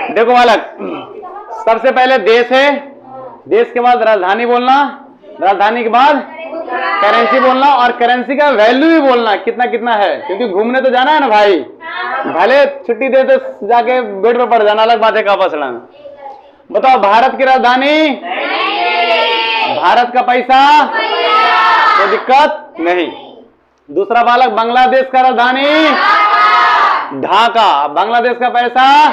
देखो बालक, सबसे पहले देश है, देश के बाद राजधानी बोलना, राजधानी के बाद करेंसी बोलना, और करेंसी का वैल्यू भी बोलना कितना कितना है, क्योंकि घूमने तो जाना है ना भाई। भले छुट्टी दे तो जाके बेड पर पड़ जाना, अलग बात है। कहाँ पसड़ा बताओ, भारत की राजधानी, भारत का पैसा, कोई दिक्कत नहीं। दूसरा बालक, बांग्लादेश का राजधानी ढाका, बांग्लादेश का पैसा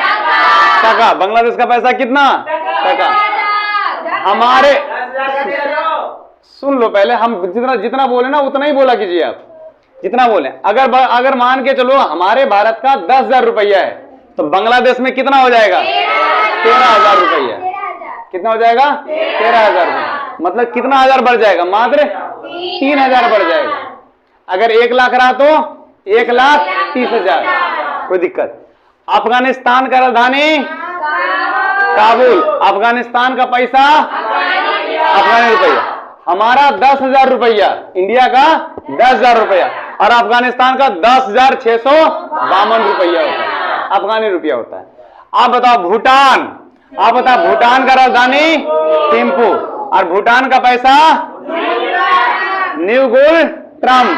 टका, बांग्लादेश का पैसा कितना टका। हमारे सुन लो पहले, हम जितना जितना बोले ना उतना ही बोला कीजिए आप, जितना बोले। अगर मान के चलो हमारे भारत का 10,000 रुपया है, तो बांग्लादेश में कितना हो जाएगा? 13,000 रुपया। कितना हो जाएगा? 13,000 रुपया। मतलब कितना हजार बढ़ जाएगा? मात्र 3,000 बढ़ जाएगा। अगर 1 लाख रहा तो 1,30,000, कोई दिक्कत। अफगानिस्तान का राजधानी काबुल, अफगानिस्तान का पैसा अफगानी रुपया। हमारा 10,000 रुपया, इंडिया का 10,000 रुपया, और अफगानिस्तान का 10,652 रुपया होता है, अफगानी रुपया होता है। आप बताओ भूटान, आप बताओ भूटान का राजधानी थिम्पू, और भूटान का पैसा न्यू गोल्ड ट्रम।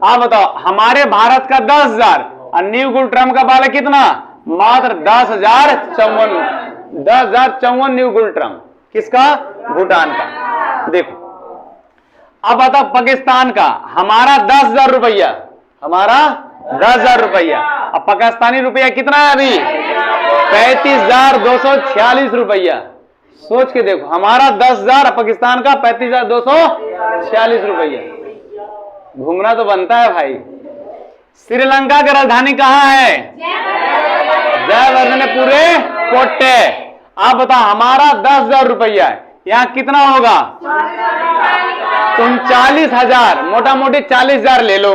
आप बताओ हमारे भारत का 10,000 और न्यू गोल्ड ट्रम का बालक कितना? मात्र 10,054 न्यू गोल्ड ट्रम। किसका? भूटान का। देखो अब बताओ पाकिस्तान का, हमारा 10,000 रुपया, हमारा 10,000 रुपया। अब पाकिस्तानी रुपया कितना है अभी? 35,246 रुपया। सोच के देखो, हमारा 10,000, पाकिस्तान का 35,246 रुपया। घूमना तो बनता है भाई। श्रीलंका की राजधानी कहाँ है? जयवर्धनेपुरे कोट्टे। आप बताओ हमारा 10,000 रुपया है, यहाँ कितना होगा? 39,000, मोटा मोटी 40,000 ले लो।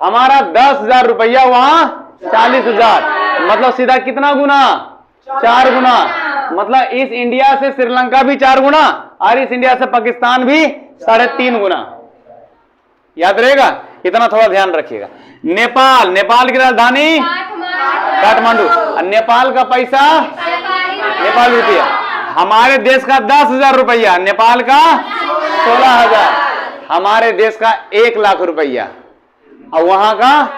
हमारा 10,000 रुपया, वहां 40,000, मतलब सीधा कितना गुना? 4 गुना। मतलब इस इंडिया से श्रीलंका भी 4 गुना, और इस इंडिया से पाकिस्तान भी 3.5 गुना। याद रहेगा, इतना थोड़ा ध्यान रखिएगा। नेपाल, नेपाल की राजधानी काठमांडू, और नेपाल का पैसा नेपाल रुपया। हमारे देश का 10,000 रुपया, नेपाल का 16,000, हमारे देश का 1 लाख रुपया, और वहां का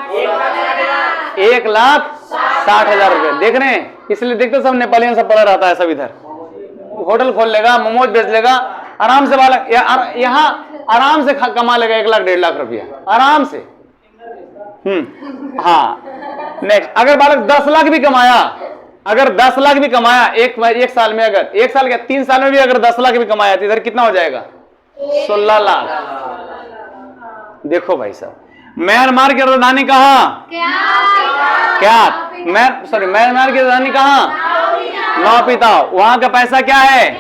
1,60,000 रुपया। देख रहे हैं, इसलिए देखते सब नेपालियन सब पड़ा रहता है, सब इधर होटल खोल लेगा, मोमोज बेच लेगा, आराम से बालक यहाँ आराम से कमा लेगा 1 लाख 1.5 लाख रुपया आराम से। हाँ, नेक्स्ट, अगर बालक 10 लाख भी कमाया, अगर 10 लाख भी कमाया एक साल में, अगर 1 साल क्या 3 साल में भी अगर 10 लाख भी कमाया, तो इधर कितना हो जाएगा? 16 लाख। देखो भाई साहब, म्यांमार की राजधानी कहाँ? क्या? म्यांमार की राजधानी कहाँ? नौपिता। वहां का पैसा क्या है?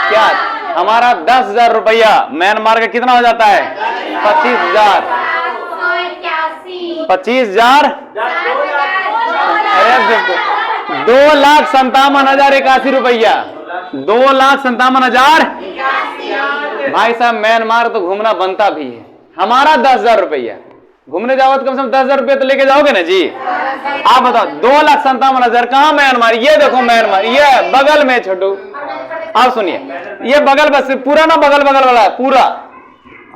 क्या? हमारा 10,000 रुपया, म्यांमार का कितना हो जाता है? 25,000। 25,000, अरे 2,57,081 रुपया, 2,57,000। भाई साहब म्यांमार तो घूमना बनता भी है। हमारा 10,000 रुपया, घूमने जाओ तो कम से कम 10,000 रुपया तो लेके जाओगे ना जी। आप बताओ 2,57,000 कहाँ म्यांमार? ये देखो म्यांमार, ये बगल में छोटू। आप सुनिए, ये बगल बस पूरा ना, बगल वाला है पूरा।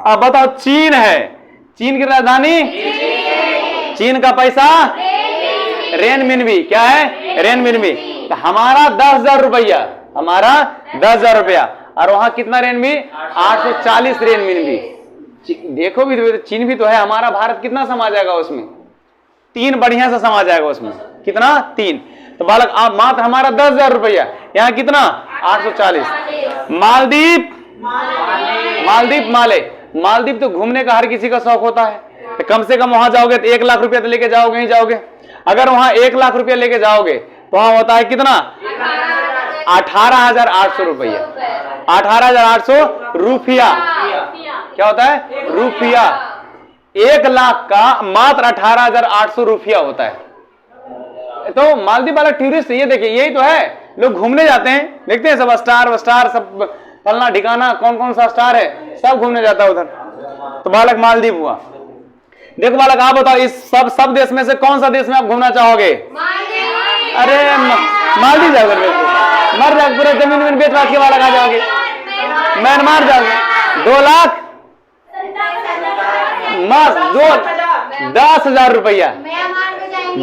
अब बताओ चीन है, चीन की राजधानी, चीन का पैसा रेनमिनबी। क्या है? रेनमिनबी। तो हमारा 10,000 रुपया, हमारा 10,000 रुपया, और वहां कितना रेनबी? 840 रेनमिनबी। देखो भी, चीन भी तो है, हमारा भारत कितना समा जाएगा उसमें? 3 बढ़िया से समा जाएगा उसमें। कितना? 3। तो बालक आप मात्र हमारा 10,000 रुपया, यहाँ कितना? 840। मालदीव, मालदीव तो घूमने का हर किसी का शौक होता है, तो कम से कम वहां जाओगे तो 1 लाख रुपया तो लेके जाओगे ही जाओगे। अगर वहां 1 लाख रुपया लेके जाओगे तो वहां होता है कितना? 18,800 रुपया, 18,800 रुपया। क्या होता है? रुपया। 1 लाख का मात्र 18,800 रुपया होता है। तो मालदीव वाला टूरिस्ट, ये देखिए, यही तो है, लोग घूमने जाते हैं, देखते हैं सब स्टार सब फलना ठिकाना, कौन कौन सा स्टार है, सब घूमने जाता है उधर। तो बालक मालदीव हुआ। देखो बालक आप बताओ, इस सब देश में से कौन सा देश में आप घूमना चाहोगे? अरे मालदीव जाओगे, मर जाओगे, पूरा जमीन में बेच बात के वाला कहा जाओगे, म्यांमार जाओगे। 2 लाख मस्त 10,000 रुपया,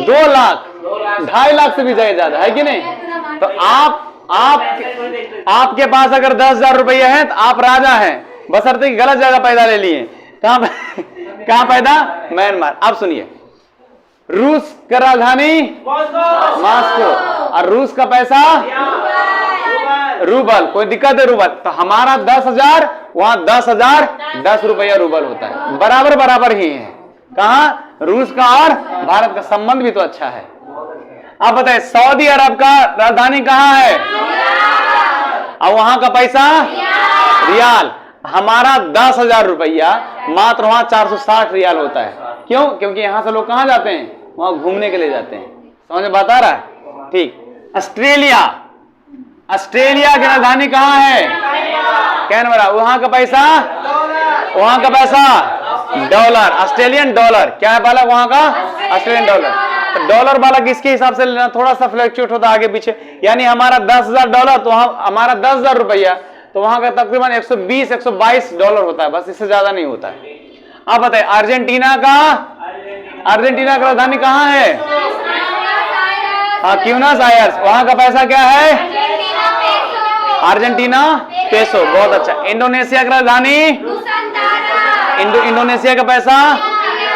2 लाख, 2.5 लाख से भी ज्यादा है कि नहीं? तो आपके पास अगर 10,000 रुपया है तो आप राजा हैं, बशर्ते कि गलत जगह पैदा ले लिए। कहां पैदा? म्यांमार। अब सुनिए, रूस का राजधानी मॉस्को, और रूस का पैसा रूबल। कोई दिक्कत है? रूबल। तो हमारा 10,000, वहां 10,000 10 रुपया रूबल होता है, बराबर बराबर ही है। कहा? रूस का और भारत का संबंध भी तो अच्छा है। अब बताए, सऊदी अरब का राजधानी कहां है? और वहां का पैसा रियाल। हमारा 10,000 रुपया मात्र वहां 460 रियाल होता है। क्यों? क्योंकि यहां से लोग कहां जाते हैं? वहां घूमने के लिए जाते हैं। समझ में बात आ रहा है? ठीक। ऑस्ट्रेलिया, ऑस्ट्रेलिया की राजधानी कहां है? कैनबरा। वहां का पैसा डॉलर, ऑस्ट्रेलियन डॉलर। क्या है बालक वहां का? Australian dollar. तो डॉलर बालक इसके हिसाब से लेना, थोड़ा सा फ्लक्चुएट होता आगे पीछे। यानी हमारा 10,000 डॉलर, तो हमारा 10,000 रुपया, तो वहां का तकरीबन 120-122 डॉलर होता है, बस, इससे ज्यादा नहीं होता है। आप बताए, अर्जेंटीना का राजधानी कहां है? हाँ, क्यूनस आयर्स। वहां का पैसा क्या है? Argentina peso. बहुत अच्छा। इंडोनेशिया की राजधानी? इंडोनेशिया का पैसा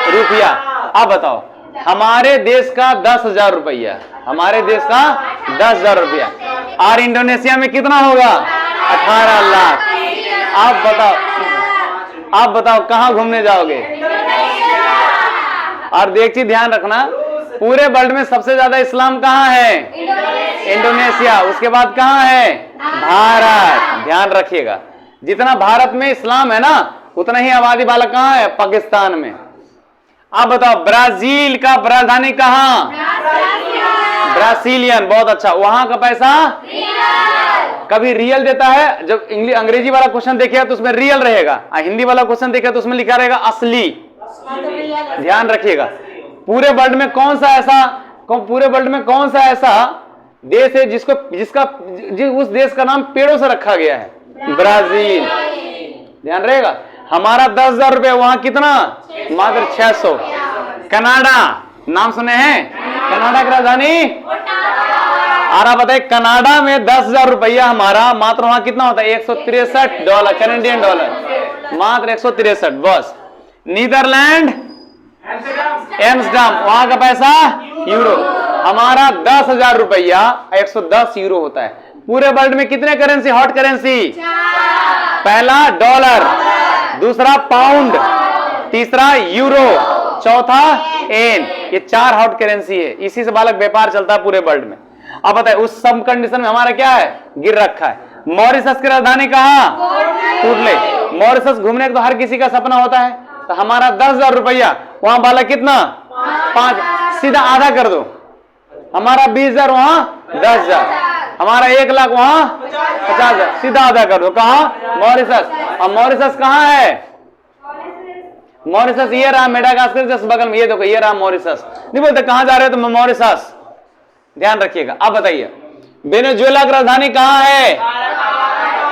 रुपया। अब बताओ, हमारे देश का 10,000 रुपया, हमारे देश का 10,000 रुपया, और इंडोनेशिया में कितना होगा? 18 लाख। आप बताओ कहां घूमने जाओगे? और एक चीज ध्यान रखना, पूरे वर्ल्ड में सबसे ज्यादा इस्लाम कहां है? इंडोनेशिया। उसके बाद कहां है? भारत। ध्यान रखिएगा, जितना भारत में इस्लाम है ना, उतना ही आबादी वाला कहां है? पाकिस्तान में। अब बताओ, ब्राजील का राजधानी कहां? ब्राजीलियन। बहुत अच्छा। वहां का पैसा कभी रियल देता है, जब अंग्रेजी वाला क्वेश्चन देखिए तो उसमें रियल रहेगा, हिंदी वाला क्वेश्चन देखिए तो उसमें लिखा रहेगा असली। ध्यान रखिएगा। पूरे वर्ल्ड में कौन सा ऐसा देश है उस देश का नाम पेड़ों से रखा गया है? ब्राजील। ध्यान रहेगा। हमारा 10,000 रुपया, वहां कितना? मात्र 600। कनाडा, नाम सुने हैं? कनाडा की राजधानी? और आप बताइए, कनाडा में 10,000 रुपया हमारा, मात्र वहां कितना होता है? 163 डॉलर, कैनेडियन डॉलर, मात्र 163, बस। नीदरलैंड एम्स्टर्डम, वहां का पैसा यूरो। हमारा 10,000 रुपया 110 यूरो होता है। पूरे वर्ल्ड में कितने करेंसी, हॉट करेंसी? पहला डॉलर, दूसरा पाउंड, तीसरा यूरो, चौथा एन। ये 4 हॉट करेंसी है, इसी से बालक व्यापार चलता है पूरे वर्ल्ड में। अब बताए, उस सब कंडीशन में हमारा क्या है? गिर रखा है। मॉरिशस की राजधानी कहां? टूटले। मॉरिशस घूमने का तो हर किसी का सपना होता है। तो हमारा 10,000 रुपया, वहां बालक कितना? 5। सीधा आधा कर दो। हमारा 20,000, वहां 10,000। हमारा 1 लाख, वहां 50,000। सीधा आधा कर दो। कहां? मॉरिशस। और मॉरिशस कहां है? मॉरिशस ये रहा, मेडागास्कर जस्ट बगल में। ये देखो, ये रहा मॉरिशस। नहीं बोलते कहां जा रहे हो? तो मॉरिशस। ध्यान रखिएगा। अब बताइए, वेनेजुएला की राजधानी कहां है?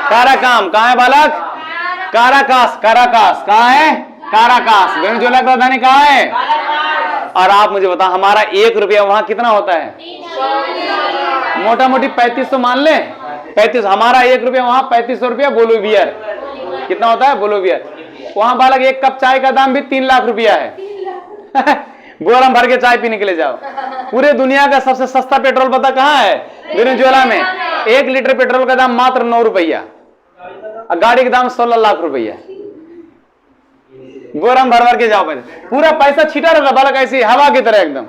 काराकाम। कहां है बालक? काराकास। कहां है? काराकास। वेनेजुएला की राजधानी कहां है? और आप मुझे बताओ, हमारा 1 रुपया वहां कितना होता है? मोटा मोटी 3500 मान ले। 3500। हमारा 1 रुपया वहां 3500 रुपया बोलोवियर। कितना होता है? बोलोवियर। वहां बालक 1 कप चाय का दाम भी 3 लाख रुपया है। बोरम भर के चाय पीने के लिए जाओ। पूरे दुनिया का सबसे सस्ता पेट्रोल पता कहां है? वेनेजुएला में। 1 लीटर पेट्रोल का दाम मात्र 9 रुपया, और गाड़ी का दाम 16 लाख रुपया। बोरम भर भर के जाओ। पूरा पैसा छिटा रहता बालक, ऐसी हवा की तरह एकदम।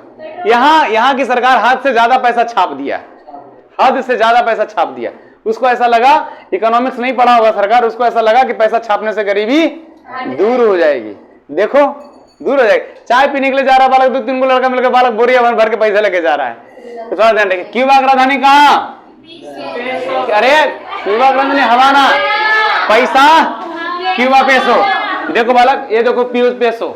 यहाँ की सरकार हद से ज्यादा पैसा छाप दिया, हद से ज्यादा पैसा छाप दिया। उसको ऐसा लगा, इकोनॉमिक्स नहीं पढ़ा होगा सरकार, उसको ऐसा लगा कि पैसा छापने से गरीबी दूर हो जाएगी। देखो, दूर हो जाएगी। चाय पीने के लिए जा रहा बालक, 2-3 गो लड़का मिलकर बालक बोरिया भर के पैसा लेके जा रहा है। तो थोड़ा ध्यान रखिए। क्यूबा की राजधानी कहां? अरे क्यूबा की राजधानी हवाना। पैसा क्यूबा पेसो। देखो बालक, ये देखो पेसो,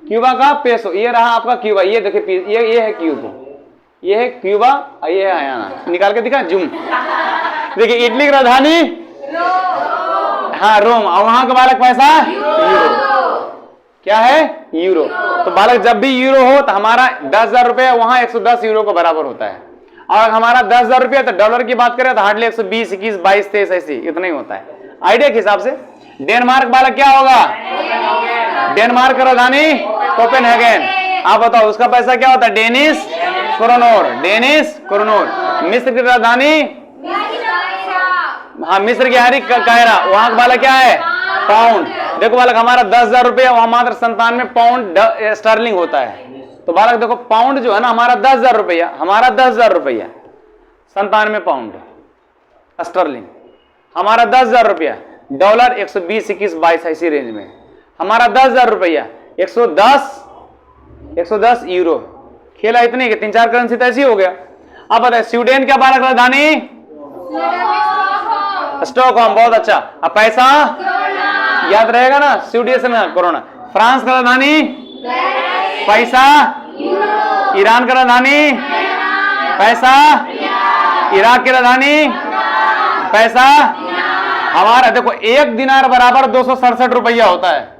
क्यूबा का पेसो। ये रहा आपका क्यूबा। ये देखिए, ये है क्यूबा, ये है क्यूबा और ये है आयाना। निकाल के दिखा जूम। देखिए इटली की राजधानी हाँ रोम, और वहां का बालक पैसा यूरो। क्या है? यूरो। तो बालक जब भी यूरो हो तो हमारा 10,000 रुपया वहां 110 यूरो के बराबर होता है। और हमारा 10,000 रुपया तो डॉलर की बात करें तो हार्डली 120, 21, 22, 23 ऐसी इतना ही होता है। आइडिया के हिसाब से डेनमार्क बालक क्या होगा? डेनमार्क का राजधानी कोपेनहेगन। आप बताओ उसका पैसा क्या होता है? Danish kronor. Danish kronor. मिस्र की राजधानी हाँ मिस्र की हारी कायरा, वहां का बालक क्या है? पाउंड। देखो बालक हमारा 10,000 रुपया वहां मात्र 97 पाउंड स्टर्लिंग होता है। तो बालक देखो पाउंड जो है ना हमारा 10,000 रुपया, हमारा 10,000 रुपया 97 पाउंड स्टर्लिंग, हमारा 10,000 रुपया। डॉलर 120, 21, 22 ऐसी रेंज में। हमारा 10,000 रुपया 110 यूरो। खेला इतने के 3-4 करेंसी तो ऐसी हो गया। अब बताए स्वीडन क्या बालक राजधानी? स्टॉकहोम। बहुत अच्छा। अब पैसा याद रहेगा ना, स्वीडिश में कोरोना। फ्रांस का राजधानी पैसा, ईरान का राजधानी पैसा, इराक की राजधानी पैसा। हमारा देखो 1 दिनार बराबर 267 रुपया होता है।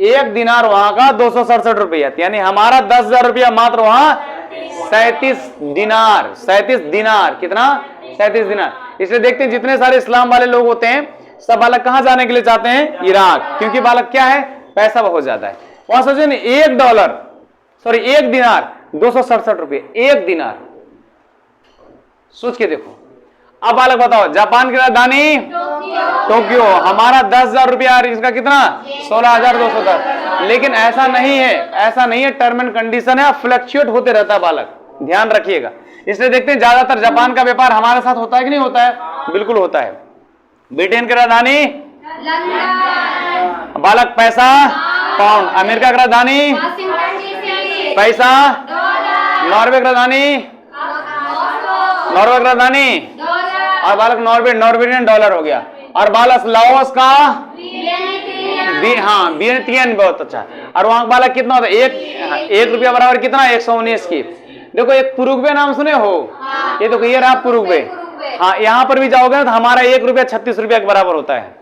1 दिनार वहां का 267 रुपया, यानी हमारा 10,000 रुपया मात्र वहां 37 दिनार। 37 दिनार कितना? 37 दिनार। इसलिए देखते हैं जितने सारे इस्लाम वाले लोग होते हैं सब बालक कहां जाने के लिए चाहते हैं? इराक। क्योंकि बालक क्या है? पैसा बहुत ज्यादा है वहां। सोचिए ना 1 दिनार 267 रुपये। 1 दिनार सोच के देखो। अब बालक बताओ जापान की राजधानी टोक्यो। हमारा 10,000 रुपया, इसका कितना? 16,210। लेकिन ऐसा नहीं है, ऐसा नहीं है, टर्म एंड कंडीशन है, फ्लक्चुएट होते रहता है बालक, ध्यान रखिएगा। इसलिए देखते हैं ज्यादातर जापान का व्यापार हमारे साथ होता है कि नहीं होता है? बिल्कुल होता है। ब्रिटेन की राजधानी बालक पैसा पाउंड। अमेरिका की राजधानी पैसा। नॉर्वे की राजधानी और बालक नॉर्वेजियन डॉलर हो गया। और बालक लाओस का हाँ वियतनाम। बहुत अच्छा। और वहां बालक कितना होता है? 1 रुपया बराबर कितना? 119 की। देखो एक पुरुग्वे नाम सुने हो? ये देखो ये रहा पुरुग्वे। हाँ यहाँ पर भी जाओगे ना तो हमारा 1 रुपया 36 रुपया के बराबर होता है।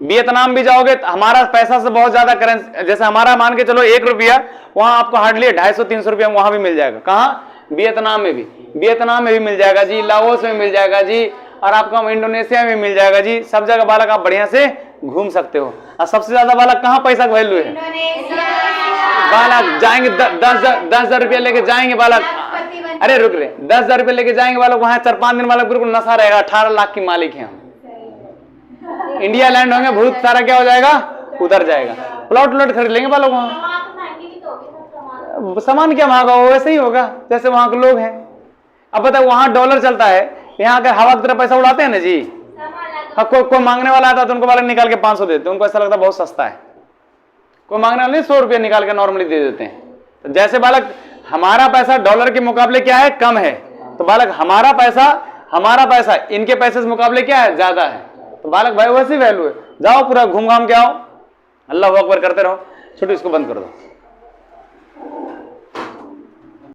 वियतनाम भी जाओगे तो हमारा पैसा से बहुत ज्यादा करेंसी, जैसे हमारा मान के चलो 1 रुपया, वहां आपको हार्डली 250-300 रुपया वहां भी मिल जाएगा। कहाँ? वियतनाम में भी मिल जाएगा जी, लाओस में मिल जाएगा जी, और आपका इंडोनेशिया में मिल जाएगा जी। सब जगह बालक आप बढ़िया से घूम सकते हो। और सबसे ज्यादा बालक कहाँ पैसा का वैल्यू है? बालक जाएंगे 10,000 रुपया लेके जाएंगे बालक। अरे रुक रहे, 10,000 रुपया लेके जाएंगे बालक, वहां 4-5 दिन बालक बिल्कुल नशा रहेगा। 18 लाख की मालिक है हम। इंडिया लैंड होंगे भूत सारा क्या हो जाएगा? उधर जाएगा। प्लॉट खरीद लेंगे बालक वहां। सामान क्या महंगा हो? वैसे ही होगा जैसे वहां के लोग हैं। अब बताओ वहां डॉलर चलता है, यहाँ अगर हवा की तरह पैसा उड़ाते हैं ना जी। हाँ कोई मांगने वाला आता है तो उनको बालक निकाल के 500 देते हैं, उनको ऐसा लगता है बहुत सस्ता है। कोई मांगने वाला नहीं 100 रुपया निकाल के नॉर्मली दे देते हैं। तो जैसे बालक हमारा पैसा डॉलर के मुकाबले क्या है? कम है। तो बालक हमारा पैसा इनके पैसे से मुकाबले क्या है? ज्यादा है। तो बालक भाई वैसी वैल्यू है। जाओ पूरा घूम घाम के आओ, अल्लाह अकबर करते रहो। छोटू इसको बंद कर दो।